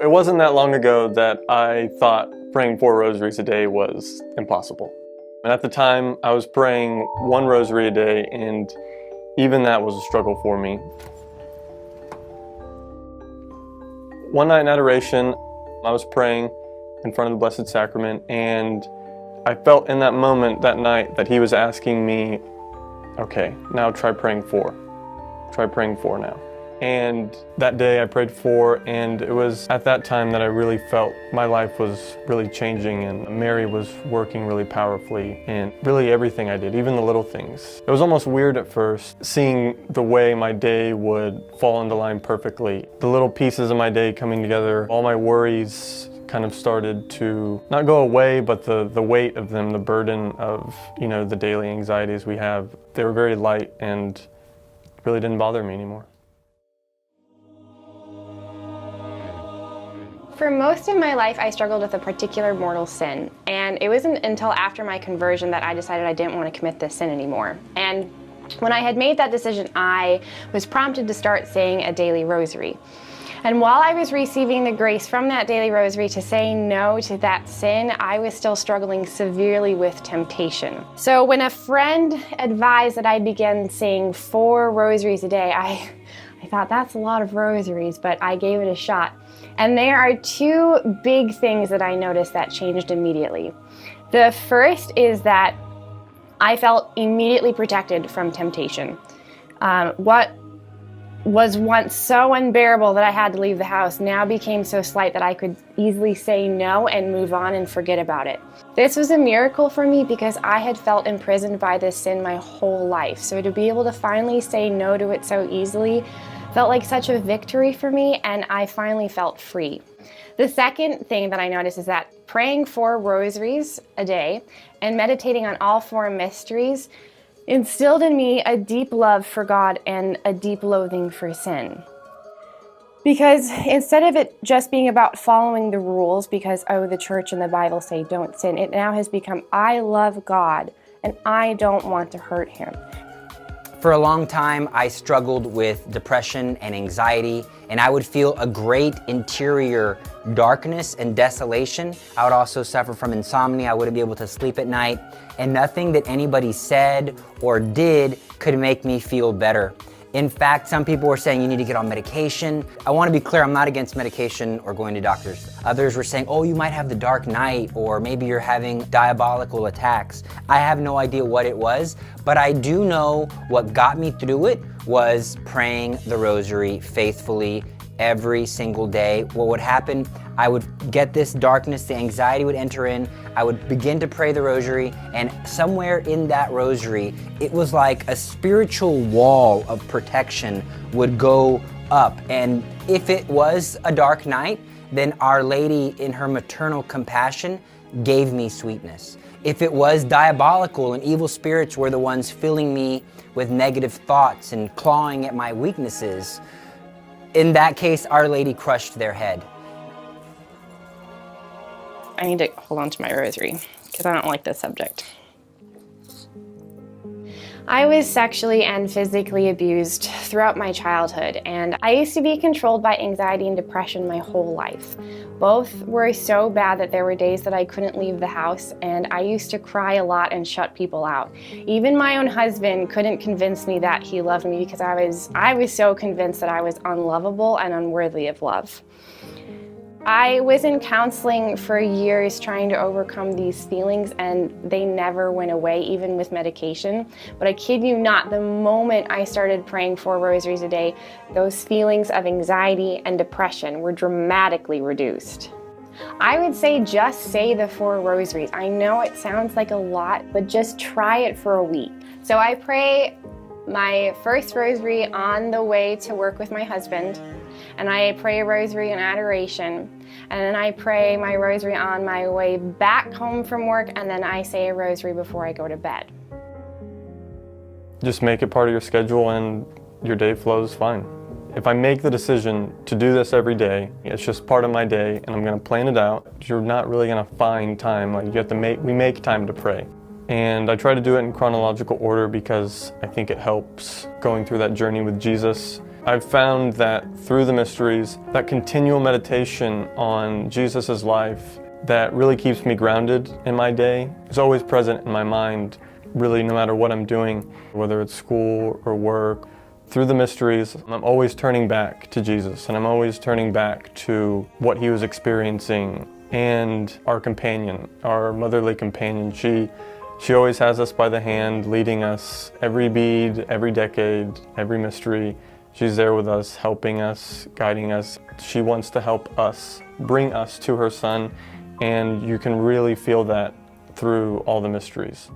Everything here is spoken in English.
It wasn't that long ago that I thought praying 4 rosaries a day was impossible. And at the time, I was praying 1 rosary a day, and even that was a struggle for me. One night in adoration, I was praying in front of the Blessed Sacrament, and I felt in that moment that night that he was asking me, okay, now try praying 4. Try praying 4 now. And that day I prayed 4, and it was at that time that I really felt my life was really changing, and Mary was working really powerfully in really everything I did, even the little things. It was almost weird at first, seeing the way my day would fall into line perfectly. The little pieces of my day coming together, all my worries kind of started to not go away, but the weight of them, the burden of, the daily anxieties we have, they were very light and really didn't bother me anymore. For most of my life, I struggled with a particular mortal sin, and it wasn't until after my conversion that I decided I didn't want to commit this sin anymore. And when I had made that decision, I was prompted to start saying a daily rosary. And while I was receiving the grace from that daily rosary to say no to that sin, I was still struggling severely with temptation. So when a friend advised that I begin saying 4 rosaries a day, I thought that's a lot of rosaries, but I gave it a shot. And there are 2 big things that I noticed that changed immediately. The first is that I felt immediately protected from temptation. What was once so unbearable that I had to leave the house now became so slight that I could easily say no and move on and forget about it. This was a miracle for me because I had felt imprisoned by this sin my whole life. So to be able to finally say no to it so easily felt like such a victory for me, and I finally felt free. The second thing that I noticed is that praying 4 rosaries a day and meditating on all 4 mysteries instilled in me a deep love for God and a deep loathing for sin. Because instead of it just being about following the rules because, the church and the Bible say don't sin, it now has become, I love God and I don't want to hurt him. For a long time, I struggled with depression and anxiety, and I would feel a great interior darkness and desolation. I would also suffer from insomnia. I wouldn't be able to sleep at night, and nothing that anybody said or did could make me feel better. In fact, some people were saying you need to get on medication. I want to be clear, I'm not against medication or going to doctors. Others were saying, you might have the dark night, or maybe you're having diabolical attacks. I have no idea what it was, but I do know what got me through it was praying the rosary faithfully every single day. What would happen, I would get this darkness, the anxiety would enter in, I would begin to pray the rosary, and somewhere in that rosary, it was like a spiritual wall of protection would go up. And if it was a dark night, then Our Lady in her maternal compassion gave me sweetness. If it was diabolical and evil spirits were the ones filling me with negative thoughts and clawing at my weaknesses, in that case, Our Lady crushed their head. I need to hold on to my rosary because I don't like this subject. I was sexually and physically abused throughout my childhood, and I used to be controlled by anxiety and depression my whole life. Both were so bad that there were days that I couldn't leave the house, and I used to cry a lot and shut people out. Even my own husband couldn't convince me that he loved me because I was so convinced that I was unlovable and unworthy of love. I was in counseling for years trying to overcome these feelings, and they never went away, even with medication. But I kid you not, the moment I started praying 4 rosaries a day, those feelings of anxiety and depression were dramatically reduced. I would say just say the 4 rosaries. I know it sounds like a lot, but just try it for a week. So I pray my first rosary on the way to work with my husband, and I pray a rosary in adoration, and then I pray my rosary on my way back home from work, and then I say a rosary before I go to bed. Just make it part of your schedule and your day flows fine. If I make the decision to do this every day, it's just part of my day and I'm gonna plan it out. You're not really gonna find time, like you have to we make time to pray. And I try to do it in chronological order because I think it helps going through that journey with Jesus. I've found that through the mysteries, that continual meditation on Jesus' life that really keeps me grounded in my day is always present in my mind, really no matter what I'm doing, whether it's school or work. Through the mysteries, I'm always turning back to Jesus, and I'm always turning back to what he was experiencing. And our companion, our motherly companion, she always has us by the hand, leading us every bead, every decade, every mystery. She's there with us, helping us, guiding us. She wants to help us, bring us to her Son, and you can really feel that through all the mysteries.